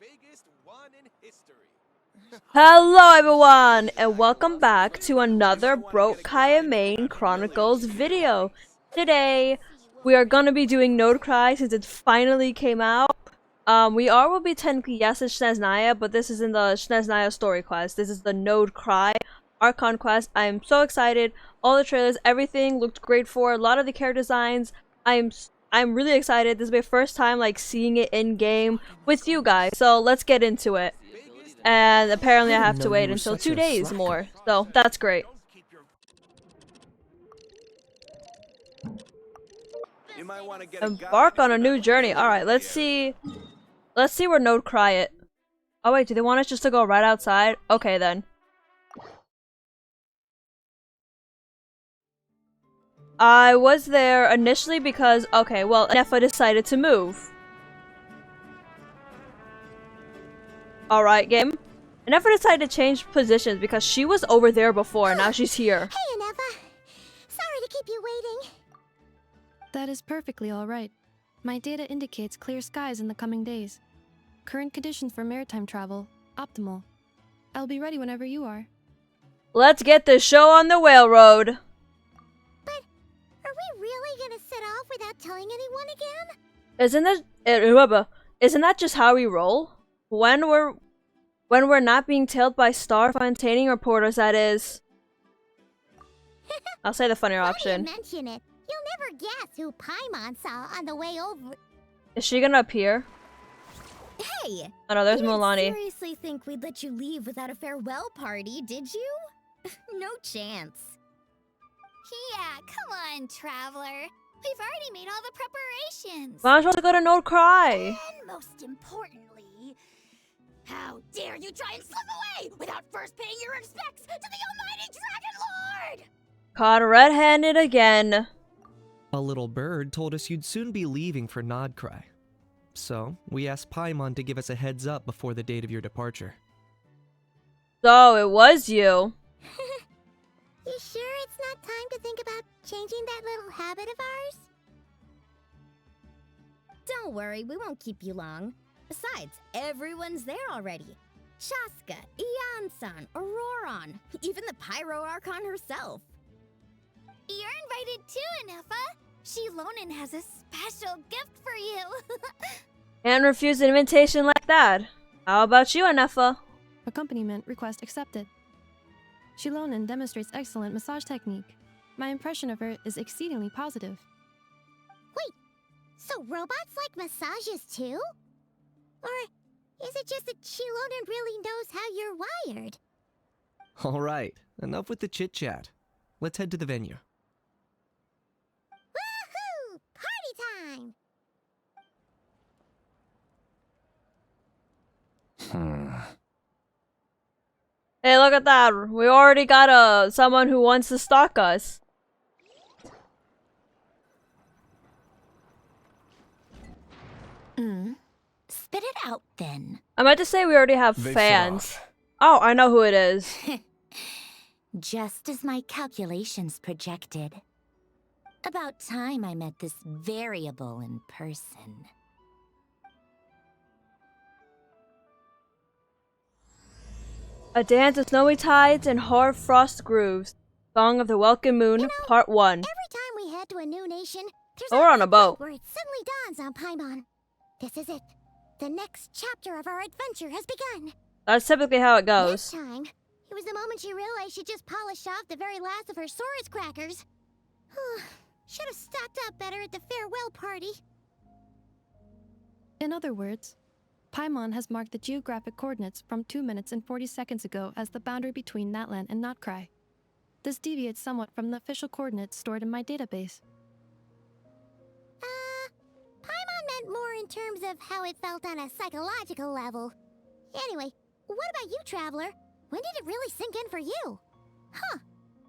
biggest one in history. Hello everyone, and welcome back to another Broke Kaeya main Chronicles video. Today, we are gonna be doing Nod Krai since it finally came out. Will be technically yes it's Sneznaya, but this isn't the Sneznaya story quest. This is the Nod Krai Archon quest. I am so excited. All the trailers, everything looked great for a lot of the character designs. I'm really excited. This is my first time like seeing it in game with you guys. So let's get into it. And apparently I have to wait until 2 days more. So that's great. Embark on a new journey. Alright, let's see. Let's see where Nod Krai it. Oh wait, do they want us just to go right outside? Okay then. I was there initially because, okay, well, Ineffa decided to move. Alright, game. Ineffa decided to change positions because she was over there before, and now she's here. Hey, Ineffa! Sorry to keep you waiting. That is perfectly alright. My data indicates clear skies in the coming days. Current conditions for maritime travel, optimal. I'll be ready whenever you are. Let's get the show on the railroad. But are we really gonna set off without telling anyone again? Isn't that just how we roll? When we're not being tailed by star fontaining reporters, that is. I'll say the funnier option. Now you mention it, you'll never guess who Paimon saw on the way over. Is she gonna appear? Hey! Oh no, there's You didn't Mulani. seriously think we'd let you leave without a farewell party, did you? No chance. Yeah, come on, Traveler. We've already made all the preparations. Why am I supposed to go to Nod Krai? And most importantly, how dare you try and slip away without first paying your respects to the almighty Dragon Lord! Caught red-handed again. A little bird told us you'd soon be leaving for Nod Krai. So, we asked Paimon to give us a heads up before the date of your departure. So, it was you. You sure it's not time to think about changing that little habit of ours? Don't worry, we won't keep you long. Besides, everyone's there already. Shaska, Ian-san, Auroron, even the Pyro Archon herself. You're invited too, Ineffa. Shilonen has a special gift for you. Can't refuse an invitation like that. How about you, Ineffa? Accompaniment request accepted. Shilonen demonstrates excellent massage technique. My impression of her is exceedingly positive. Wait, so robots like massages too? Or is it just that Shilonen really knows how you're wired? Alright, enough with the chit-chat. Let's head to the venue. Woohoo! Party time! Hey, look at that. We already got someone who wants to stalk us. Spit it out then. I meant to say we already have fans. Oh, I know who it is. Just as my calculations projected. About time I met this variable in person. A Dance of Snowy Tides and Hard Frost Grooves. Song of the Welcome Moon, Part 1. Every time we head to a new nation, there's We're on a boat. where it suddenly dawns on Paimon. This is it. The next chapter of our adventure has begun. That's typically how it This goes. time, it was the moment she realized she just polished off the very last of her Saurus crackers. Should have stocked up better at the farewell party. In other words, Paimon has marked the geographic coordinates from 2 minutes and 40 seconds ago as the boundary between Natlan and Nod Krai. This deviates somewhat from the official coordinates stored in my database. Paimon meant more in terms of how it felt on a psychological level. Anyway, what about you, Traveler? When did it really sink in for you? Huh,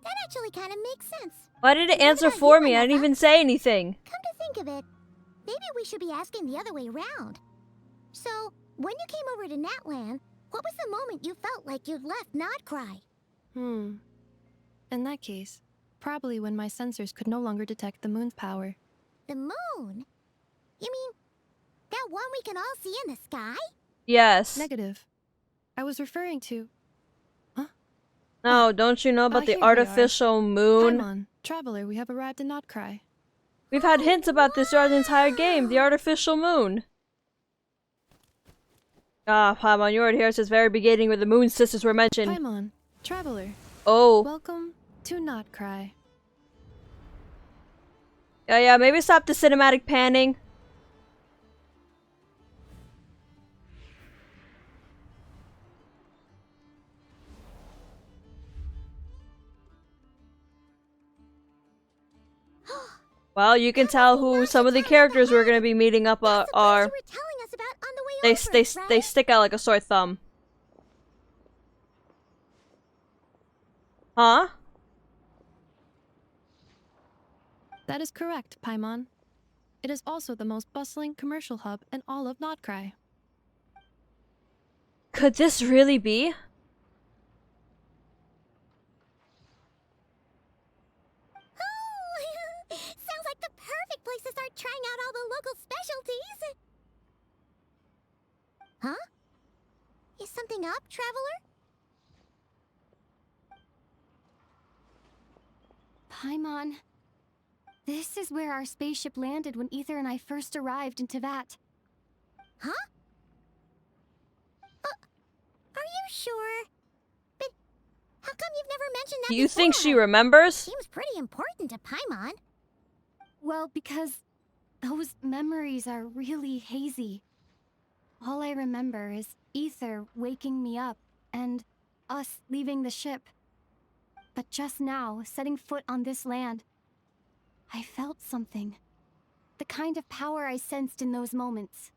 that actually kind of makes sense. Why did it answer for me? I didn't even say anything. Come to think of it, maybe we should be asking the other way around. So, when you came over to Natlan, what was the moment you felt like you'd left Nod Krai? In that case, probably when my sensors could no longer detect the moon's power. The moon? You mean that one we can all see in the sky? Yes. Negative. I was referring to... No, don't you know about here the we are. artificial moon? Paimon, traveler, we have arrived in Nod Krai. We've had hints about this throughout the entire game. The artificial moon. Ah, Paimon, you were here since the very beginning where the moon sisters were mentioned. Paimon, traveler, Oh. welcome to Nod Krai. Yeah, maybe stop the cinematic panning. Well, you can tell who some of the characters we're gonna be meeting up That's the place are. you were telling us about on the way They over, right? stick out like a sore thumb. Huh? That is correct, Paimon. It is also the most bustling commercial hub in all of Nod Krai. Could this really be? Oh, sounds like the perfect place to start trying out all the local specialties. Huh? Is something up, traveler? Paimon. This is where our spaceship landed when Ether and I first arrived in Tevat. Huh? Are you sure? But how come you've never mentioned that Do you think she before? remembers? Seems pretty important to Paimon. Well, because those memories are really hazy. All I remember is Ether waking me up and us leaving the ship. But just now, setting foot on this land, I felt something. The kind of power I sensed in those moments.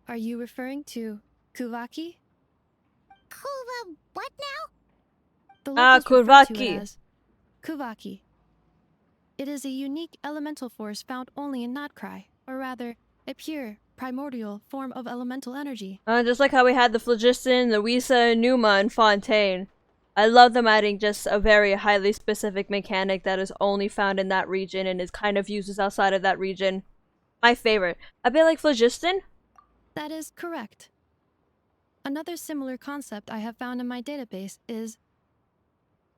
Are you referring to Kuvaki? Kuva, what now? The Ah, locals refer to it Kuvaki. as Kuvaki. It is a unique elemental force found only in Nod Krai, or rather, a pure, primordial form of elemental energy. Just like how we had the Phlogiston, Louisa, Numa, and Fontaine. I love them adding just a very highly specific mechanic that is only found in that region and is kind of used outside of that region. My favorite. A bit like Phlogiston? That is correct. Another similar concept I have found in my database is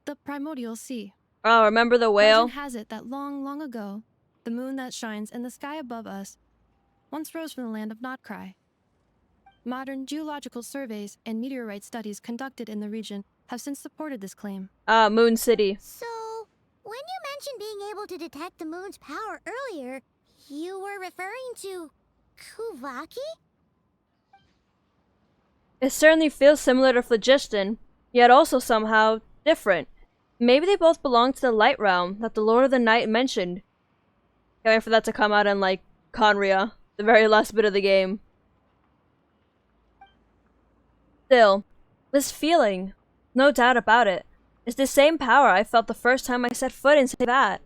the primordial sea. Oh, remember the whale? Legend has it that long, long ago, the moon that shines in the sky above us once rose from the land of Nod Krai. Modern geological surveys and meteorite studies conducted in the region have since supported this claim. Ah, Moon City. So, when you mentioned being able to detect the moon's power earlier, you were referring to Kuvaki? It certainly feels similar to Phlogiston, yet also somehow different. Maybe they both belong to the light realm that the Lord of the Night mentioned. Can't wait for that to come out in, like, Conria, the very last bit of the game. Still, this feeling, no doubt about it, is the same power I felt the first time I set foot into that.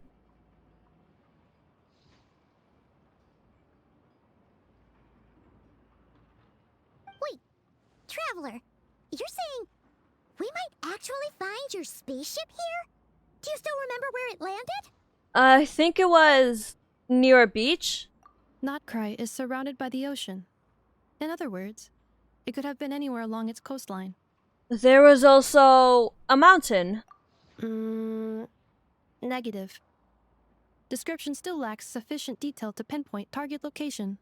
Wait, Traveler, you're saying we might actually find your spaceship here? Do you still remember where it landed? I think it was near a beach? Nod Krai is surrounded by the ocean. In other words, it could have been anywhere along its coastline. There was also a mountain. Negative. Description still lacks sufficient detail to pinpoint target location.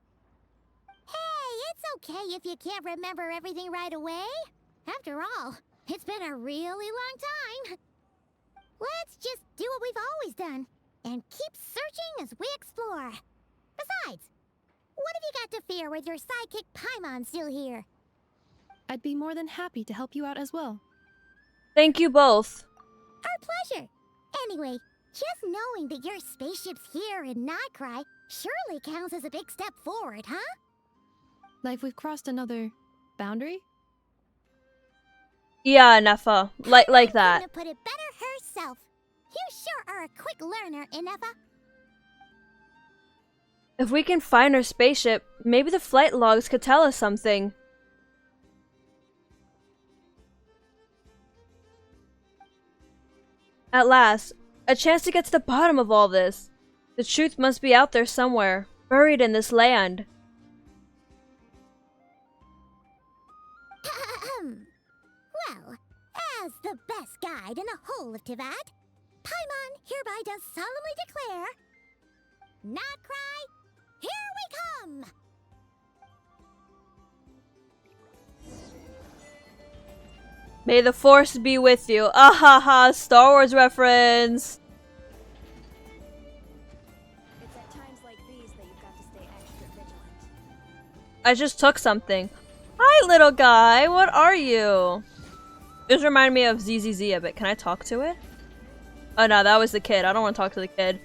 Hey, it's okay if you can't remember everything right away. After all, it's been a really long time. Let's just do what we've always done and keep searching as we explore. Besides, what have you got to fear with your sidekick Paimon still here? I'd be more than happy to help you out as well. Thank you both. Our pleasure. Anyway, just knowing that your spaceship's here in Nod Krai surely counts as a big step forward, huh? Like we've crossed another boundary? Yeah, Ineffa. Like that. Couldn't have put it better herself. You sure are a quick learner, Ineffa. If we can find her spaceship, maybe the flight logs could tell us something. At last, a chance to get to the bottom of all this. The truth must be out there somewhere, buried in this land. Well, as the best guide in the whole of Tivat, Paimon hereby does solemnly declare, Nod Krai, here we come! May the force be with you. Ah ha ha, Star Wars reference. It's at times like these that you've got to stay extra vigilant. I just took something. Hi, little guy. What are you? This reminded me of ZZZ a bit. Can I talk to it? Oh no, that was the kid. I don't want to talk to the kid.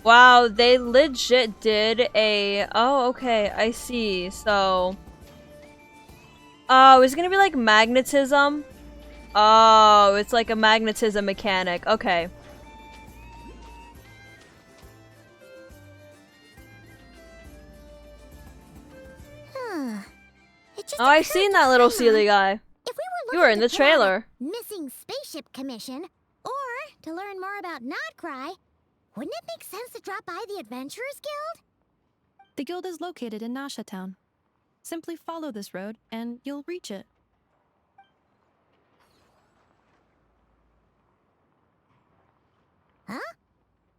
Wow, they legit did a... Oh, okay. I see. So... Oh, it's gonna be like magnetism? Oh, it's like a magnetism mechanic. Okay. It just Oh, I've occurred seen to that little Paimon, Sealy guy. If we were You were looking in to the put out a trailer. Missing spaceship commission, or to learn more about Nod Krai, wouldn't it make sense to drop by the Adventurers Guild? The guild is located in Nasha Town. Simply follow this road and you'll reach it. Huh?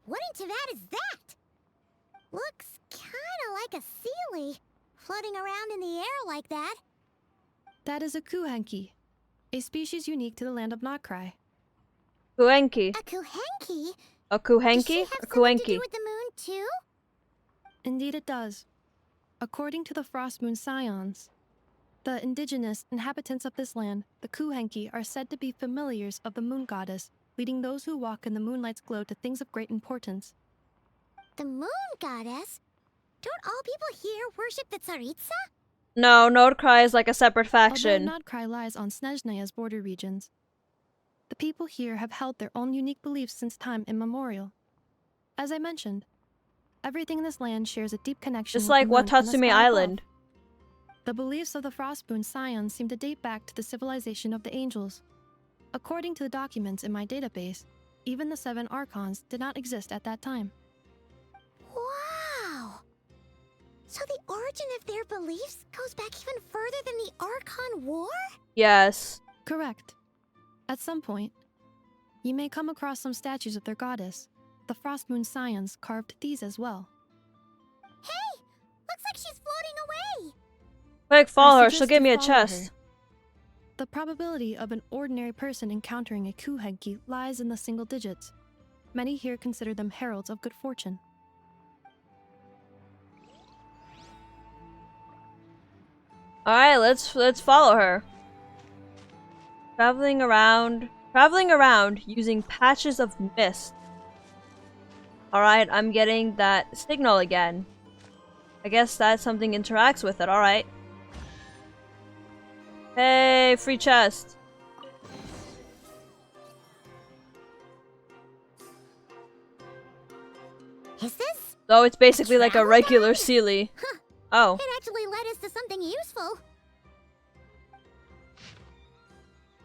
What in Tivat is that? Looks kinda like a Sealy, floating around in the air like that. That is a kuhenki, a species unique to the land of Nod Krai. Kuenki. A Kuhenki? A Does she Kuhenki? have A something to Kuenki. do with the moon, too? Indeed it does. According to the Frost Moon Scions, the indigenous inhabitants of this land, the kuhenki, are said to be familiars of the moon goddess, leading those who walk in the moonlight's glow to things of great importance. The moon goddess? Don't all people here worship the Tsaritsa? No, Nod Krai is like a separate Although faction. Nod Krai lies on Snezhneya's border regions, the people here have held their own unique beliefs since time immemorial. As I mentioned, everything in this land shares a deep connection Just with like the moon and the Watatsumi sky above. Island. The beliefs of the Frostmoon Scions seem to date back to the civilization of the angels. According to the documents in my database, even the 7 archons did not exist at that time. Wow! So the origin of their beliefs goes back even further than the Archon War? Yes. Correct. At some point, you may come across some statues of their goddess. The Frostmoon Scions carved these as well. Hey! Looks like she's floating away! Quick, follow I her. She'll suggest give you me a follow chest. her. The probability of an ordinary person encountering a kuhenki lies in the single digits. Many here consider them heralds of good fortune. Alright, let's follow her. Traveling around using patches of mist. Alright, I'm getting that signal again. I guess that something interacts with it, alright. Hey, free chest. Is this? Oh, it's basically like a Travel regular guide? Sealy. Huh. Oh. It actually led us to something useful.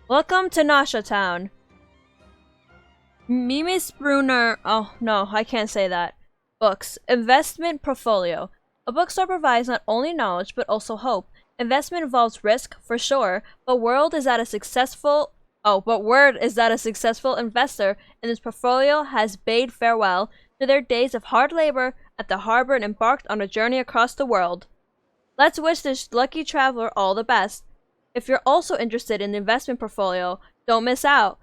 Welcome to Nasha Town. Mimis Brunner. Oh, no, I can't say that. Books. Investment portfolio. A bookstore provides not only knowledge, but also hope. Investment involves risk, for sure, but word is that a successful investor in this portfolio has bade farewell to their days of hard labor at the harbor and embarked on a journey across the world. Let's wish this lucky traveler all the best. If you're also interested in the investment portfolio, don't miss out.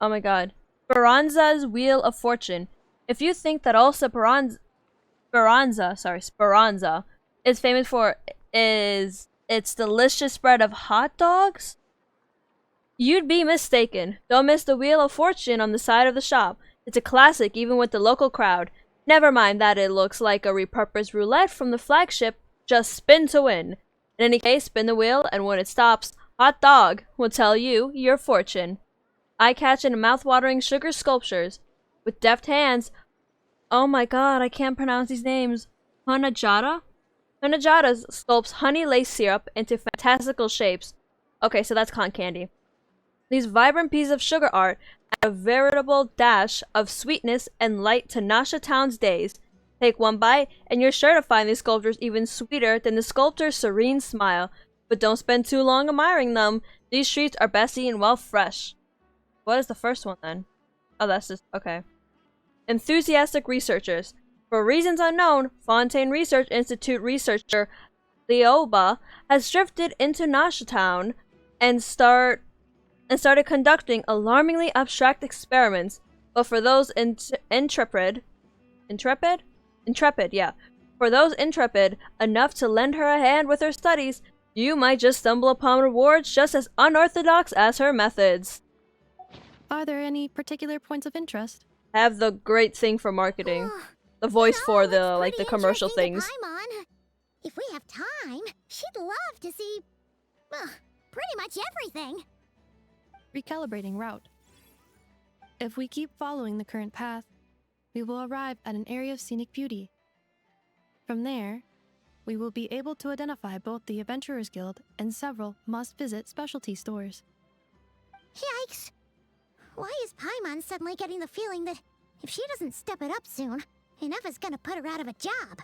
Oh my god. Speranza's Wheel of Fortune. If you think that all Speranza is famous for is its delicious spread of hot dogs, you'd be mistaken. Don't miss the Wheel of Fortune on the side of the shop. It's a classic even with the local crowd. Never mind that it looks like a repurposed roulette from the flagship. Just spin to win. In any case, spin the wheel, and when it stops, Hot Dog will tell you your fortune. Eye-catching and mouth-watering sugar sculptures. With deft hands. Oh my god, I can't pronounce these names. Hanajata? Hanajata sculpts honey lace syrup into fantastical shapes. Okay, so that's cotton candy. These vibrant pieces of sugar art add a veritable dash of sweetness and light to Nasha Town's days. Take one bite, and you're sure to find these sculptures even sweeter than the sculptor's serene smile. but don't spend too long admiring them. These streets are best eaten while fresh. What is the first one then? Oh, that's just okay. Enthusiastic researchers. For reasons unknown, Fontaine Research Institute researcher Leoba has drifted into Nasha Town and started conducting alarmingly abstract experiments. But for those intrepid, yeah. For those intrepid enough to lend her a hand with her studies, you might just stumble upon rewards just as unorthodox as her methods. Are there any particular points of interest? Have the great thing for marketing. The voice for the, like, the commercial things. Paimon. If we have time, she'd love to see, pretty much everything. Recalibrating route. If we keep following the current path, we will arrive at an area of scenic beauty. From there, we will be able to identify both the Adventurers Guild and several must-visit specialty stores. Yikes! Why is Paimon suddenly getting the feeling that if she doesn't step it up soon, Ineffa's gonna put her out of a job?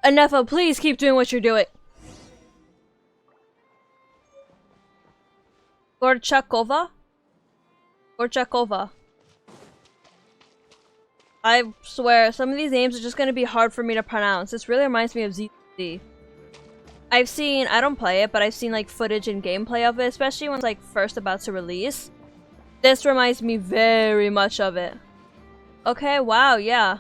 Ineffa, please keep doing what you're doing. Gorchakova? Gorchakova. I swear, some of these names are just gonna be hard for me to pronounce. This really reminds me of ZZ. I've seen, I don't play it, but I've seen like footage and gameplay of it, especially when it's like first about to release. This reminds me very much of it. Okay, wow, yeah.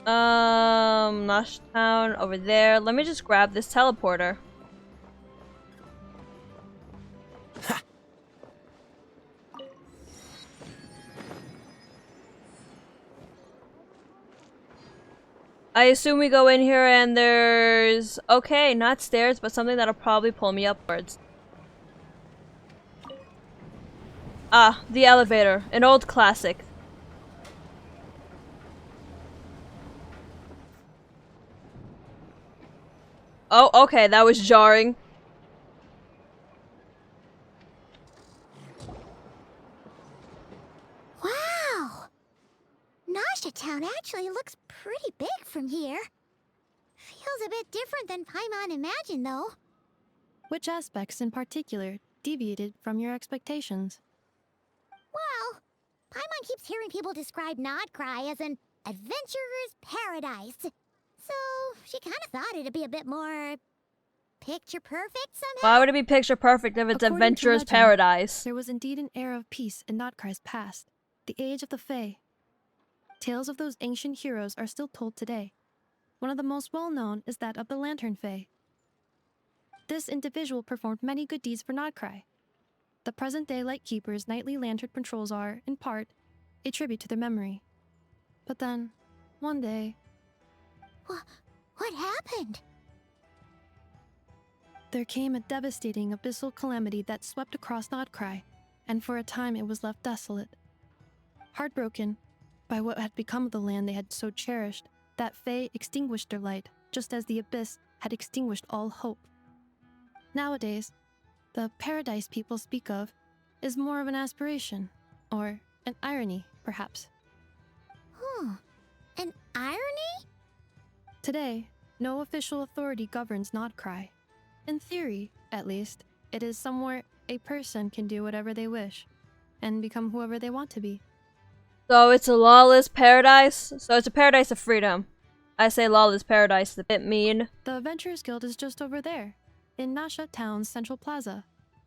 Nosh Town over there. Let me just grab this teleporter. I assume we go in here and there's... Okay, not stairs, but something that'll probably pull me upwards. Ah, the elevator. An old classic. Oh, okay, that was jarring. Wow! Nasha Town actually looks pretty big from here. Feels a bit different than Paimon imagined, though. Which aspects in particular deviated from your expectations? Well, Paimon keeps hearing people describe Nod Krai as an adventurer's paradise. So, she kind of thought it'd be a bit more picture perfect somehow. Why would it be picture perfect if it's According to adventurer's legend, paradise? There was indeed an era of peace in Nod Krai's past, the age of the Fae. Tales of those ancient heroes are still told today. One of the most well-known is that of the Lantern Fae. This individual performed many good deeds for Nod Krai. The present-day Lightkeeper's nightly lantern patrols are, in part, a tribute to their memory. But then, one day... What happened? There came a devastating abyssal calamity that swept across Nod Krai, and for a time it was left desolate. Heartbroken by what had become of the land they had so cherished, that Fae extinguished their light, just as the abyss had extinguished all hope. Nowadays, the paradise people speak of is more of an aspiration, or an irony, perhaps. An irony? Today, no official authority governs Nod Krai. In theory, at least, it is somewhere a person can do whatever they wish, and become whoever they want to be. So it's a lawless paradise? So it's a paradise of freedom. I say lawless paradise is a bit mean. The Adventurers Guild is just over there, in Nasha Town's Central Plaza,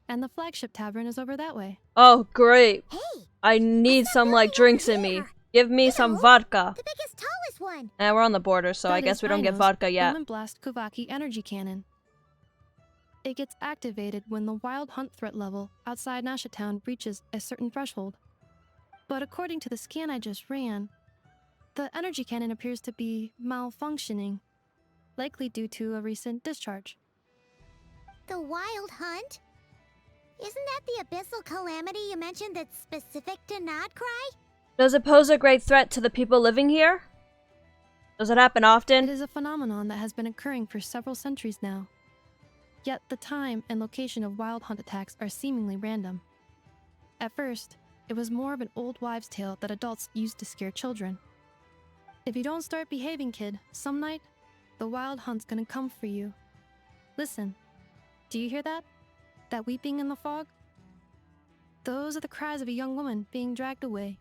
and the flagship tavern is over that way. Oh, great. Hey! I need some, like, drinks in me. Give me some vodka. The biggest, tallest one! And we're on the border, so I That guess is we don't get Aino's vodka yet. Human Blast Kuvaki energy cannon. It gets activated when the wild hunt threat level outside Nasha Town reaches a certain threshold. But according to the scan I just ran, the energy cannon appears to be malfunctioning, likely due to a recent discharge. The wild hunt? Isn't that the abyssal calamity you mentioned that's specific to Nod Krai? Does it pose a great threat to the people living here? Does it happen often? It is a phenomenon that has been occurring for several centuries now. Yet the time and location of wild hunt attacks are seemingly random. At first, it was more of an old wives' tale that adults used to scare children. If you don't start behaving, kid, some night, the wild hunt's gonna come for you. Listen. Do you hear that? That weeping in the fog? Those are the cries of a young woman being dragged away.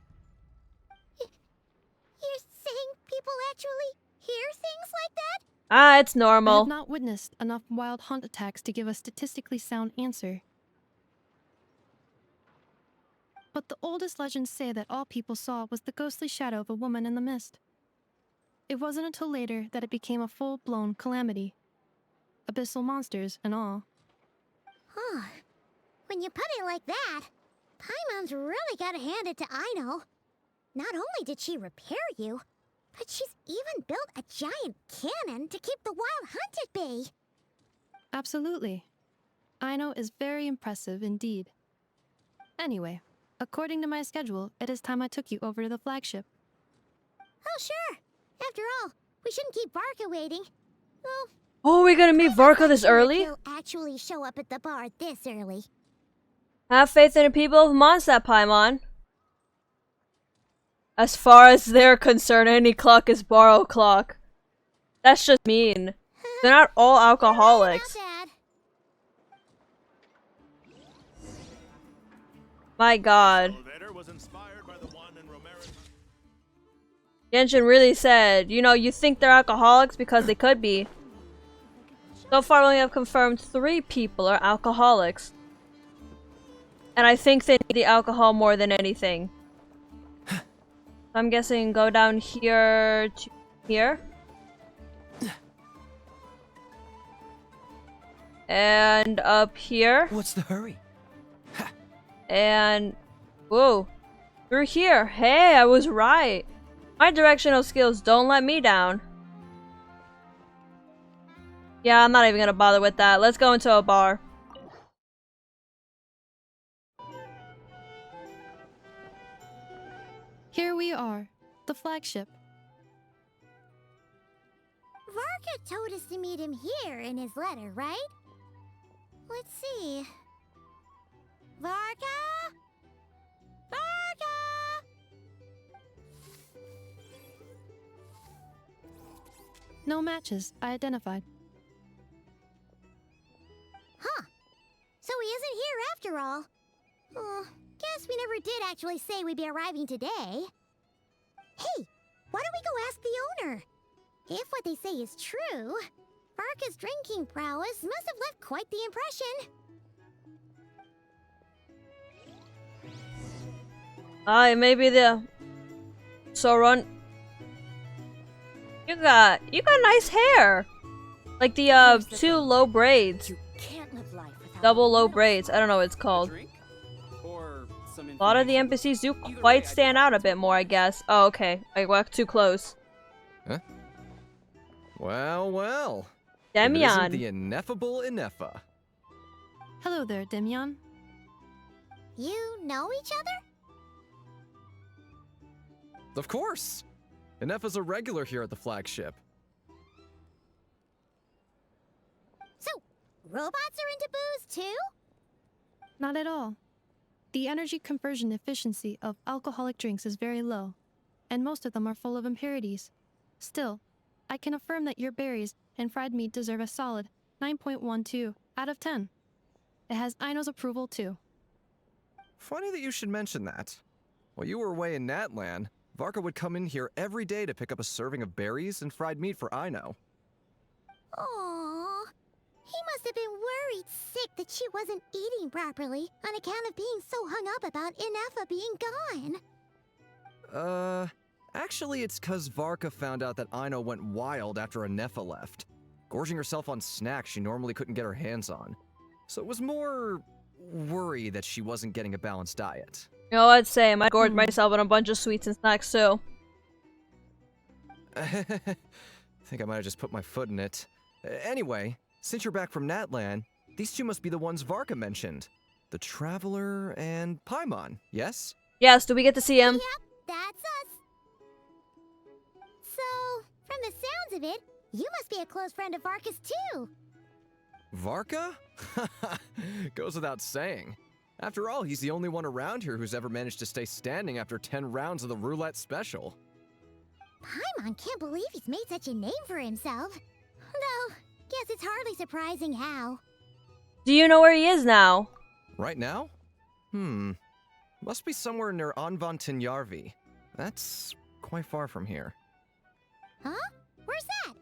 You're saying people actually hear things like that? Ah, it's I have normal. not witnessed enough wild hunt attacks to give a statistically sound answer. But the oldest legends say that all people saw was the ghostly shadow of a woman in the mist. It wasn't until later that it became a full-blown calamity. Abyssal monsters and all. Huh. When you put it like that, Paimon's really gotta hand it to Aino. Not only did she repair you, but she's even built a giant cannon to keep the wild hunt at bay. Absolutely. Aino is very impressive indeed. Anyway, according to my schedule, it is time I took you over to the flagship. Oh, sure. After all, we shouldn't keep Varka waiting. Well, Oh, we're gonna meet Varka this early? he'll actually show up at the bar this early. Have faith in the people of Mondstadt, Paimon. As far as they're concerned, any clock is borrowed clock. That's just mean. They're not all alcoholics. Not bad. My god. Elevator was inspired by the one in Romero's. Genshin really said, you know, you think they're alcoholics because they could be. So far, we only have confirmed 3 people are alcoholics. And I think they need the alcohol more than anything. So I'm guessing go down here to here. And up here. What's the hurry? And whoa, through here. Hey, I was right. My directional skills don't let me down. Yeah, I'm not even gonna bother with that. Let's go into a bar. Here we are, the flagship. Varka told us to meet him here in his letter, right? Let's see. Varka? Varka! No matches, I identified. Huh. So he isn't here after all. Guess we never did actually say we'd be arriving today. Hey, why don't we go ask the owner? If what they say is true, Varka's drinking prowess must have left quite the impression. Maybe the Sauron. You got nice hair. Like the 2 low braids. You can't live life without Double low braids. I don't know what it's called. drink or some A lot of the NPCs do quite stand out a bit more, I guess. Oh, okay. I walked too close. Huh? Well, well. Demian. It isn't the ineffable Ineffa. Hello there, Demian. You know each other? Of course. Ineffa's a regular here at the flagship. So, robots are into booze too? Not at all. The energy conversion efficiency of alcoholic drinks is very low, and most of them are full of impurities. Still, I can affirm that your berries and fried meat deserve a solid 9.12 out of 10. It has Aino's approval too. Funny that you should mention that. While you were away in Natlan, Varka would come in here every day to pick up a serving of berries and fried meat for Aino. Aww. He must have been worried sick that she wasn't eating properly on account of being so hung up about Ineffa being gone. Actually it's 'cause Varka found out that Aino went wild after Ineffa left, gorging herself on snacks she normally couldn't get her hands on. So it was more worry that she wasn't getting a balanced diet. You know what? Same. I gorged myself on a bunch of sweets and snacks too. I think I might have just put my foot in it. Anyway, since you're back from Natlan, these 2 must be the ones Varka mentioned. The Traveler and Paimon, yes? Yes, do we get to see him? Yep, that's us. So, from the sounds of it, you must be a close friend of Varka's too. Varka? Goes without saying. After all, he's the only one around here who's ever managed to stay standing after 10 rounds of the roulette special. Paimon can't believe he's made such a name for himself. Though, Guess it's hardly surprising how. Do you know where he is now? Right now? Must be somewhere near Anvantinyarvi. That's quite far from here. Huh? Where's that?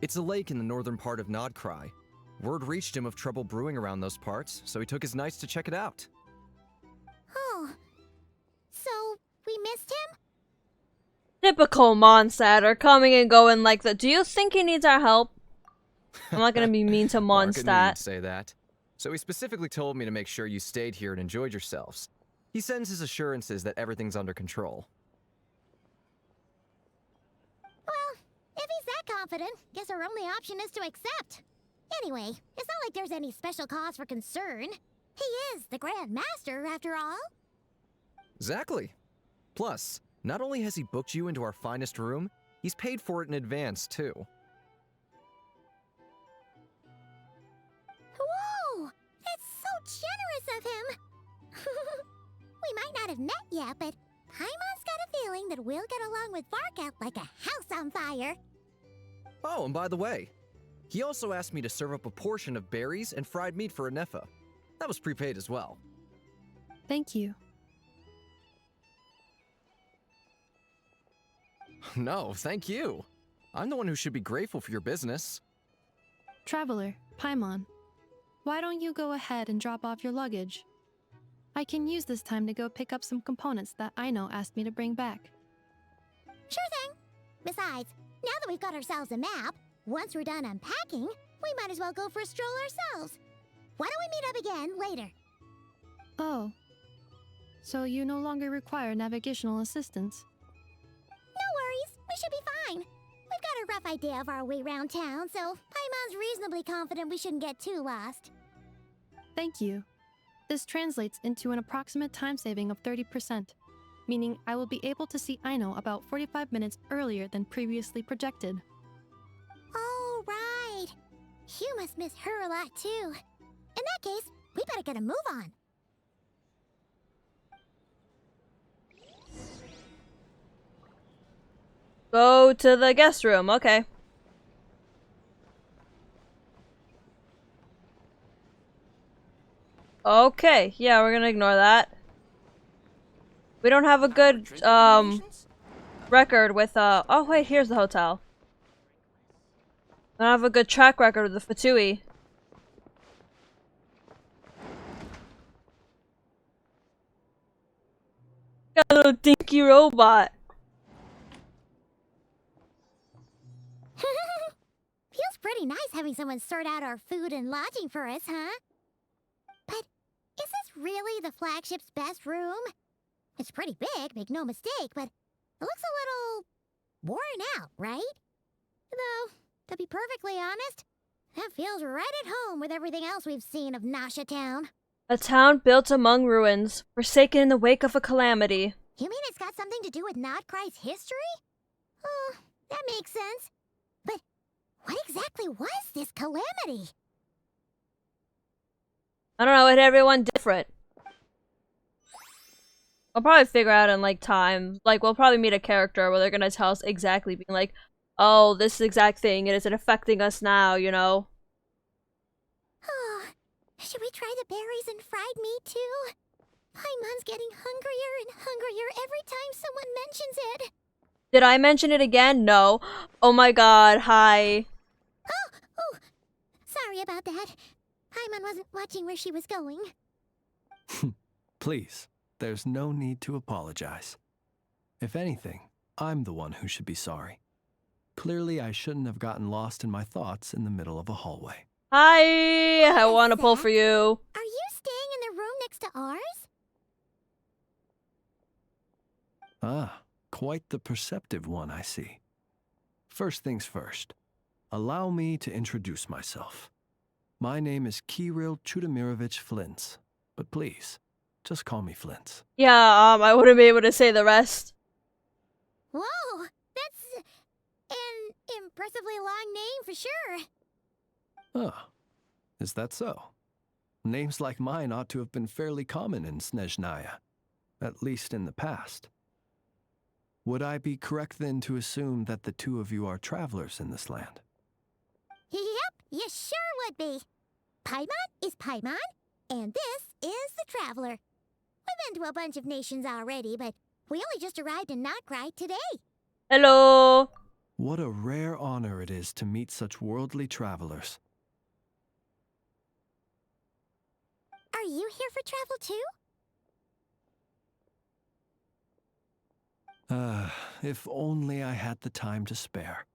It's a lake in the northern part of Nod Krai. Word reached him of trouble brewing around those parts, so he took his knights to check it out. Oh. So, we missed him? Typical Mondstadt coming and going like that. Do you think he needs our help? I'm not gonna be mean to Varka knew you'd Mondstadt. say that. So he specifically told me to make sure you stayed here and enjoyed yourselves. He sends his assurances that everything's under control. Well, if he's that confident, guess our only option is to accept. Anyway, it's not like there's any special cause for concern. He is the Grand Master, after all. Exactly. Plus, not only has he booked you into our finest room, he's paid for it in advance, too. Whoa! That's so generous of him! We might not have met yet, but Paimon's got a feeling that we'll get along with Varka like a house on fire. Oh, and by the way, he also asked me to serve up a portion of berries and fried meat for Ineffa. That was prepaid as well. Thank you. No, thank you. I'm the one who should be grateful for your business. Traveler, Paimon, why don't you go ahead and drop off your luggage? I can use this time to go pick up some components that Aino asked me to bring back. Sure thing. Besides, now that we've got ourselves a map, once we're done unpacking, we might as well go for a stroll ourselves. Why don't we meet up again later? Oh. So you no longer require navigational assistance? No worries, we should be fine. We've got a rough idea of our way around town, so Paimon's reasonably confident we shouldn't get too lost. Thank you. This translates into an approximate time saving of 30%, meaning I will be able to see Aino about 45 minutes earlier than previously projected. Oh, right. You must miss her a lot, too. In that case, we better get a move on. Go to the guest room, okay. Okay, yeah, we're gonna ignore that. We don't have a good, record with, oh wait, here's the hotel. I don't have a good track record with the Fatui. Got a little dinky robot. Feels pretty nice having someone sort out our food and lodging for us, huh? But is this really the flagship's best room? It's pretty big, make no mistake, but it looks a little worn out, right? Though, to be perfectly honest, that feels right at home with everything else we've seen of Nasha Town. A town built among ruins, forsaken in the wake of a calamity. You mean it's got something to do with Nod Krai's history? Oh, that makes sense. But what exactly was this calamity? I don't know, it hit everyone different. I'll probably figure out in, like, time. Like, we'll probably meet a character where they're gonna tell us exactly, being like, oh, this exact thing, and is it affecting us now, you know? Oh, should we try the berries and fried meat, too? Paimon's getting hungrier and hungrier every time someone mentions it. Did I mention it again? No. Oh my god, hi. Oh, sorry about that. Paimon wasn't watching where she was going. Please, there's no need to apologize. If anything, I'm the one who should be sorry. Clearly, I shouldn't have gotten lost in my thoughts in the middle of a hallway. Hi! I want to pull for you. Are you staying in the room next to ours? Ah, quite the perceptive one, I see. First things first, allow me to introduce myself. My name is Kirill Chudamirovich Flintz, but please, just call me Flintz. Yeah, I wouldn't be able to say the rest. Whoa, that's an impressively long name for sure. Ah, is that so? Names like mine ought to have been fairly common in Snezhnaya, at least in the past. Would I be correct then to assume that the two of you are travelers in this land? Yep, you sure would be. Paimon is Paimon, and this is the Traveler. We've been to a bunch of nations already, but we only just arrived in Nod Krai today. Hello. What a rare honor it is to meet such worldly travelers. Are you here for travel too? If only I had the time to spare.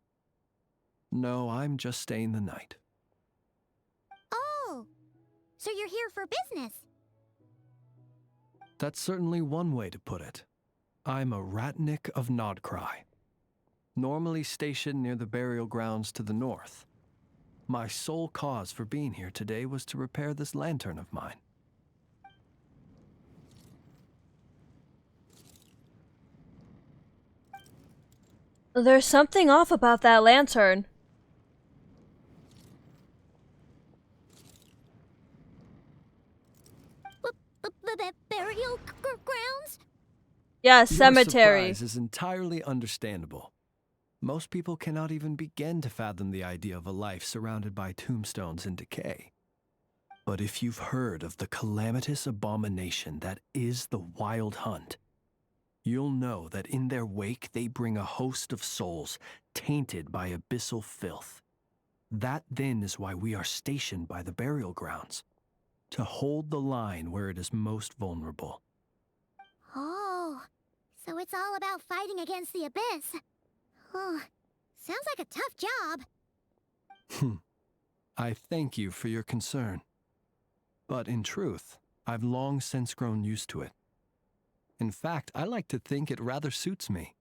No, I'm just staying the night. Oh, so you're here for business? That's certainly one way to put it. I'm a ratnik of Nod Krai, normally stationed near the burial grounds to the north. My sole cause for being here today was to repair this lantern of mine. There's something off about that lantern. Burial grounds? Yeah, Your cemetery. surprise is entirely understandable. Most people cannot even begin to fathom the idea of a life surrounded by tombstones and decay. But if you've heard of the calamitous abomination that is the Wild Hunt, you'll know that in their wake they bring a host of souls tainted by abyssal filth. That then is why we are stationed by the burial grounds, to hold the line where it is most vulnerable. Oh, so it's all about fighting against the abyss. Oh, sounds like a tough job. I thank you for your concern. But in truth, I've long since grown used to it. In fact, I like to think it rather suits me.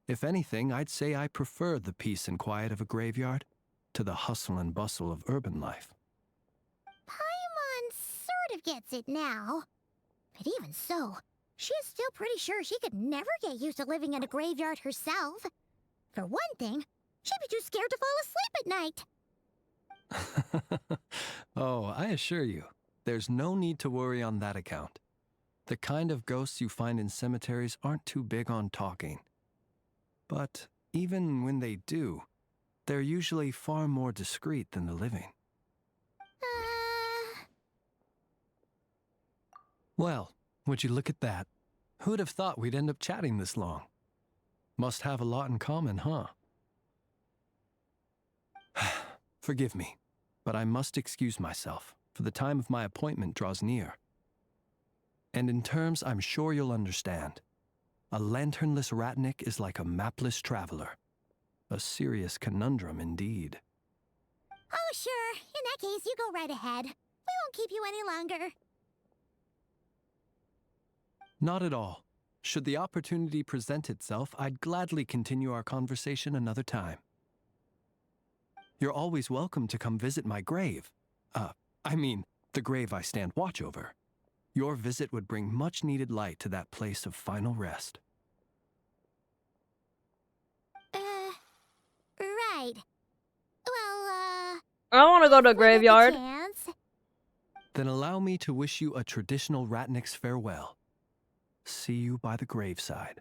If anything, I'd say I prefer the peace and quiet of a graveyard to the hustle and bustle of urban life. Paimon sort of gets it now. But even so, she is still pretty sure she could never get used to living in a graveyard herself. For one thing, she'd be too scared to fall asleep at night. Oh, I assure you, there's no need to worry on that account. The kind of ghosts you find in cemeteries aren't too big on talking. But even when they do, they're usually far more discreet than the living. Well, would you look at that? Who'd have thought we'd end up chatting this long? Must have a lot in common, huh? Forgive me, but I must excuse myself, for the time of my appointment draws near. And in terms I'm sure you'll understand, a lanternless ratnik is like a mapless traveler. A serious conundrum indeed. Oh, sure. In that case, you go right ahead. We won't keep you any longer. Not at all. Should the opportunity present itself, I'd gladly continue our conversation another time. You're always welcome to come visit my grave. I mean, the grave I stand watch over. Your visit would bring much needed light to that place of final rest. Right. Well, I want to go to a if we get the graveyard. chance. Then allow me to wish you a traditional ratnik's farewell. See you by the graveside.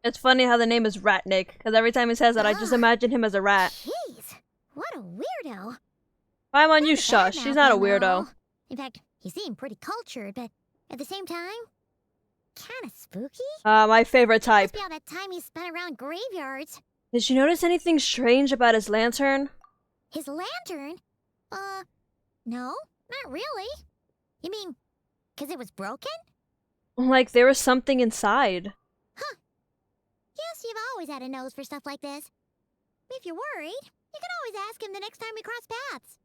It's funny how the name is Ratnik, because every time he says that, I just imagine him as a rat. Jeez, what a weirdo. Paimon, you Not a shush. bad She's mouth not a and weirdo. all. In fact, he seemed pretty cultured, but at the same time, kind of spooky. My favorite type. Must be all that time he spent around graveyards. Did you notice anything strange about his lantern? His lantern? No, not really. You mean, 'cause it was broken? Like there was something inside. Huh. Guess you've always had a nose for stuff like this. If you're worried, you can always ask him the next time we cross paths.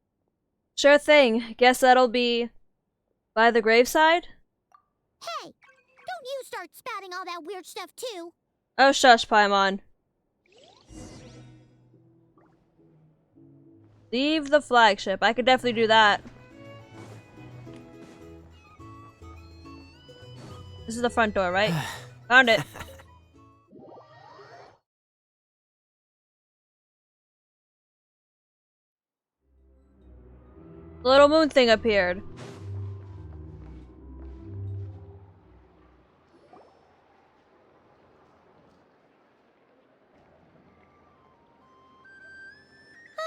Sure thing. Guess that'll be by the graveside? Hey, don't you start spouting all that weird stuff too. Oh, shush, Paimon. Leave the flagship. I could definitely do that. This is the front door, right? Found it. The little moon thing appeared.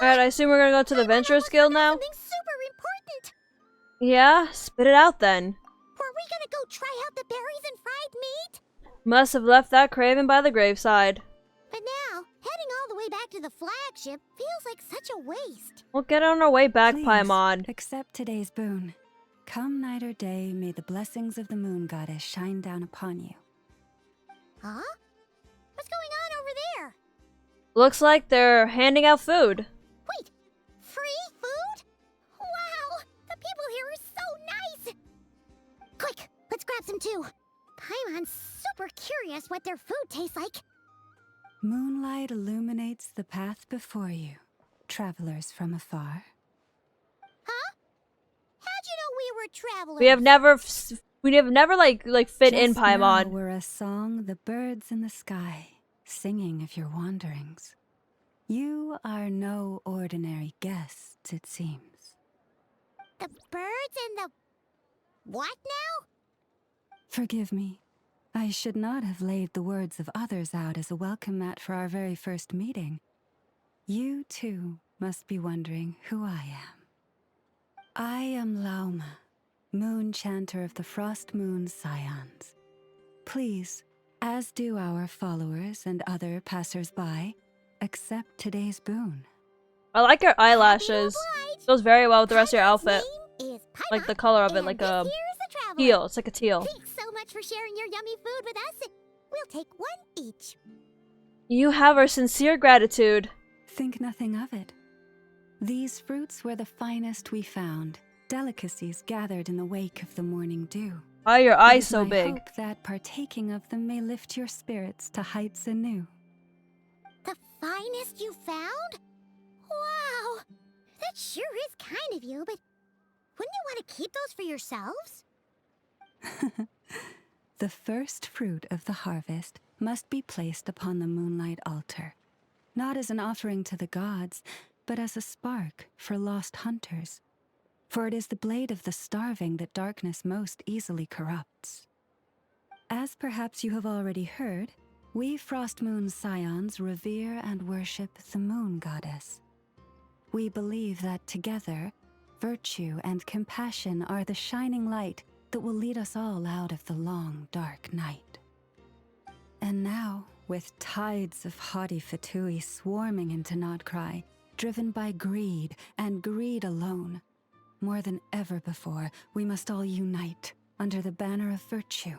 Alright, I assume we're gonna go to the Venturous Guild now? Something super important. Yeah? Spit it out then. Were we gonna go try out the berries and fried meat? Must have left that craven by the graveside. But now, heading all the way back to the flagship feels like such a waste. We'll get on our way back, Please, Paimon. accept today's boon. Come night or day, may the blessings of the moon goddess shine down upon you. Huh? What's going on over there? Looks like they're handing out food. Wait, free food? Wow, the people here are so nice! Quick, let's grab some too. Paimon's super curious what their food tastes like. Moonlight illuminates the path before you, travelers from afar. Huh? How'd you know we were travelers? We have never like fit in Just now Paimon. were a song the birds in the sky, singing of your wanderings. You are no ordinary guests, it seems. The birds and the... what now? Forgive me. I should not have laid the words of others out as a welcome mat for our very first meeting. You, too, must be wondering who I am. I am Lauma, moon chanter of the Frost Moon Scions. Please, as do our followers and other passers-by, accept today's boon. I like her eyelashes. Goes very well with the rest of your outfit. Name is Paimon, Like the color of it, and like this a here's the traveler. teal. It's like a teal. Thanks so much for sharing your yummy food with us. We'll take one each. You have our sincere gratitude. Think nothing of it. These fruits were the finest we found, delicacies gathered in the wake of the morning dew. Why are your It eyes is so my big? hope that partaking of them may lift your spirits to heights anew. The finest you found? Wow! That sure is kind of you, but wouldn't you want to keep those for yourselves? The first fruit of the harvest must be placed upon the moonlight altar, not as an offering to the gods, but as a spark for lost hunters. For it is the blade of the starving that darkness most easily corrupts. As perhaps you have already heard, we Frost Moon Scions revere and worship the moon goddess. We believe that together, virtue and compassion are the shining light that will lead us all out of the long, dark night. And now, with tides of haughty Fatui swarming into Nod Krai, driven by greed and greed alone, more than ever before, we must all unite under the banner of virtue.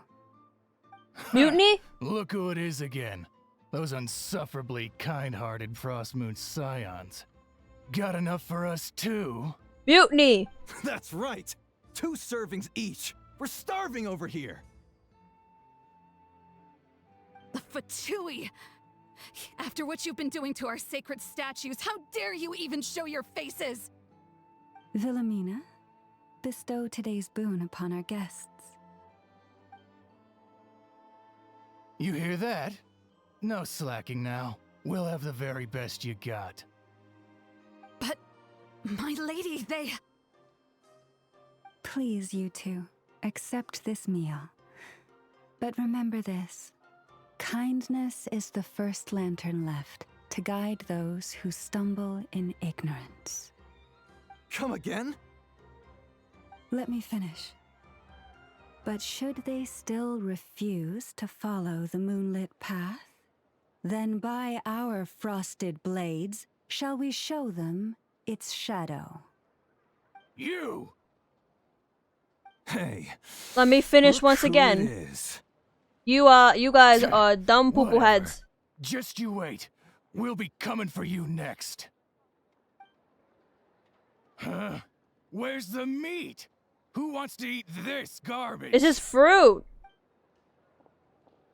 Mutiny? Look who it is again. Those unsufferably kind-hearted Frost Moon Scions. Got enough for us too? Mutiny! That's right! 2 servings each! We're starving over here! The Fatui! After what you've been doing to our sacred statues, how dare you even show your faces? Wilhelmina, bestow today's boon upon our guests. You hear that? No slacking now. We'll have the very best you got. But, my lady, they... Please, you two, accept this meal. But remember this. Kindness is the first lantern left to guide those who stumble in ignorance. Come again? Let me finish. But should they still refuse to follow the moonlit path, then by our frosted blades shall we show them its shadow. You! Hey. Let me finish look once who again. it is. You guys are dumb poo-poo Whatever. heads. Just you wait. We'll be coming for you next. Huh? Where's the meat? Who wants to eat this garbage? It's just fruit.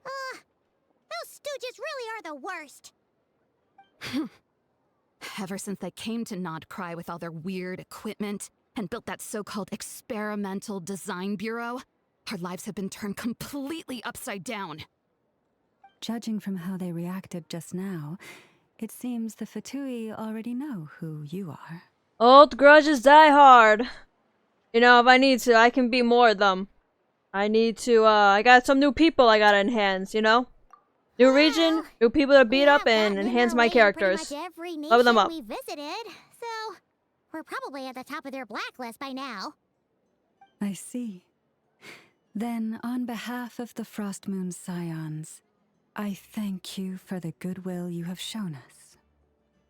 Those stooges really are the worst. Ever since they came to Nod Krai with all their weird equipment and built that so-called experimental design bureau, our lives have been turned completely upside down. Judging from how they reacted just now, it seems the Fatui already know who you are. Old grudges die hard. You know, if I need to, I can be more of them. I need to, I got some new people I gotta enhance, you know? New region, new people to beat up, and enhance my characters. Level them up. We visited, so we're probably at the top of their blacklist by now. I see. Then, on behalf of the Frost Moon Scions, I thank you for the goodwill you have shown us.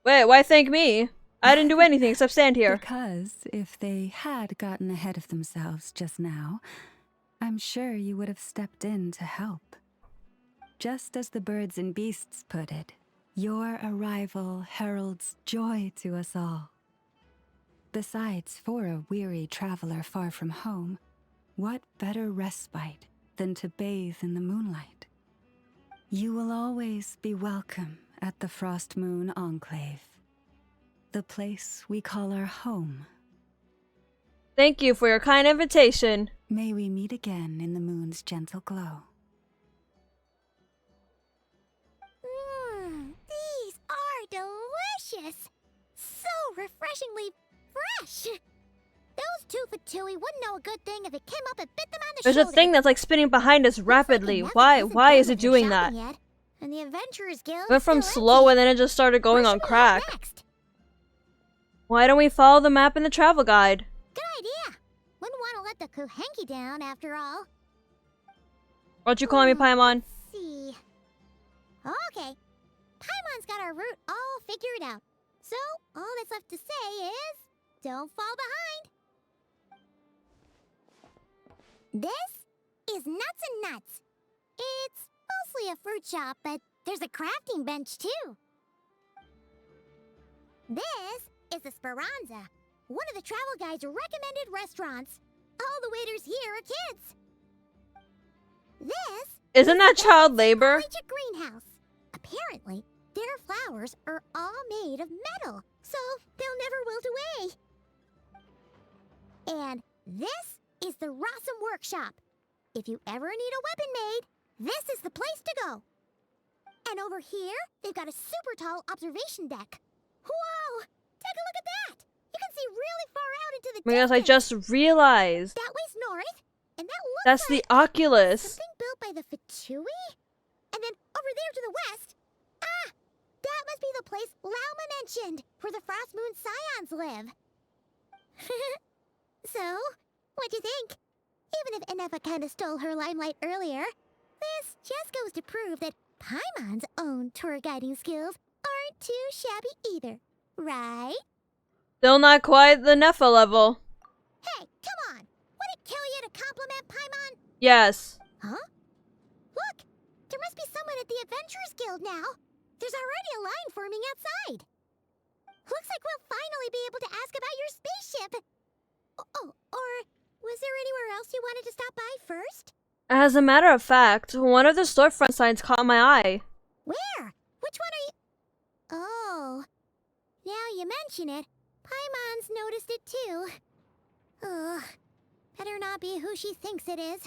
Wait, why thank me? I didn't do anything except stand here. Because if they had gotten ahead of themselves just now, I'm sure you would have stepped in to help. Just as the birds and beasts put it, your arrival heralds joy to us all. Besides, for a weary traveler far from home, what better respite than to bathe in the moonlight? You will always be welcome at the Frost Moon Enclave, the place we call our home. Thank you for your kind invitation. May we meet again in the moon's gentle glow. These are delicious! So refreshingly fresh! Those two Fatui wouldn't know a good thing if it came up and bit them on the There's shoulder. a thing that's like spinning behind us rapidly. Why is it doing that? Yet, and the Adventurers Guild Went from still slow empty. and then it just started going on Where should we crack. head next? Why don't we follow the map in the travel guide? Good idea. Wouldn't want to let the Kuhenki down after all. What you calling me, Paimon? Let's see. Okay. Paimon's got our route all figured out. So, all that's left to say is, don't fall behind. This is Nuts and Nuts. It's mostly a fruit shop, but there's a crafting bench too. This is the Speranza, one of the travel guide's recommended restaurants. All the waiters here are kids. This Isn't that child labor? Magic greenhouse. Apparently, their flowers are all made of metal, so they'll never wilt away. And this is the Rossum Workshop. If you ever need a weapon made, this is the place to go. And over here, they've got a super tall observation deck. Whoa! Take a look at that! You can see really far out into the Because I distance. just realized That way's north, and that looks that's like the Oculus. something built by the Fatui? And then over there to the west, that must be the place Lauma mentioned, where the Frost Moon Scions live. So, what'd you think? Even if Ineffa kinda stole her limelight earlier, this just goes to prove that Paimon's own tour guiding skills aren't too shabby either, right? Still not quite the Neffa level. Hey, come on! Would it kill you to compliment Paimon? Yes. Huh? Look! There must be someone at the Adventurers Guild now. There's already a line forming outside. Looks like we'll finally be able to ask about your spaceship. Oh, or was there anywhere else you wanted to stop by first? As a matter of fact, one of the storefront signs caught my eye. Where? Which one are you? Oh. Now you mention it, Paimon's noticed it too. Ugh. Better not be who she thinks it is.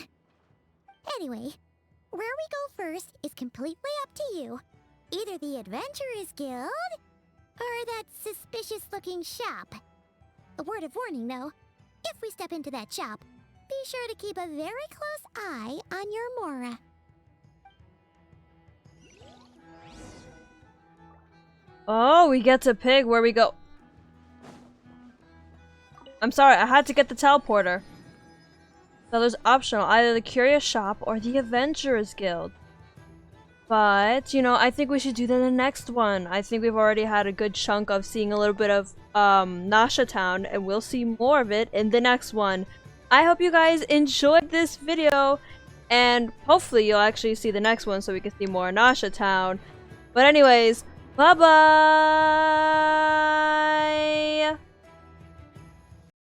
Anyway, where we go first is completely up to you. Either the Adventurers Guild, or that suspicious-looking shop. A word of warning, though. If we step into that shop, be sure to keep a very close eye on your Mora. Oh, we get to pick where we go. I'm sorry, I had to get the teleporter. So there's optional, either the Curious Shop or the Adventurers Guild. But, you know, I think we should do that in the next one. I think we've already had a good chunk of seeing a little bit of Nasha Town, and we'll see more of it in the next one. I hope you guys enjoyed this video, and hopefully you'll actually see the next one so we can see more Nasha Town. But anyways, bye-bye!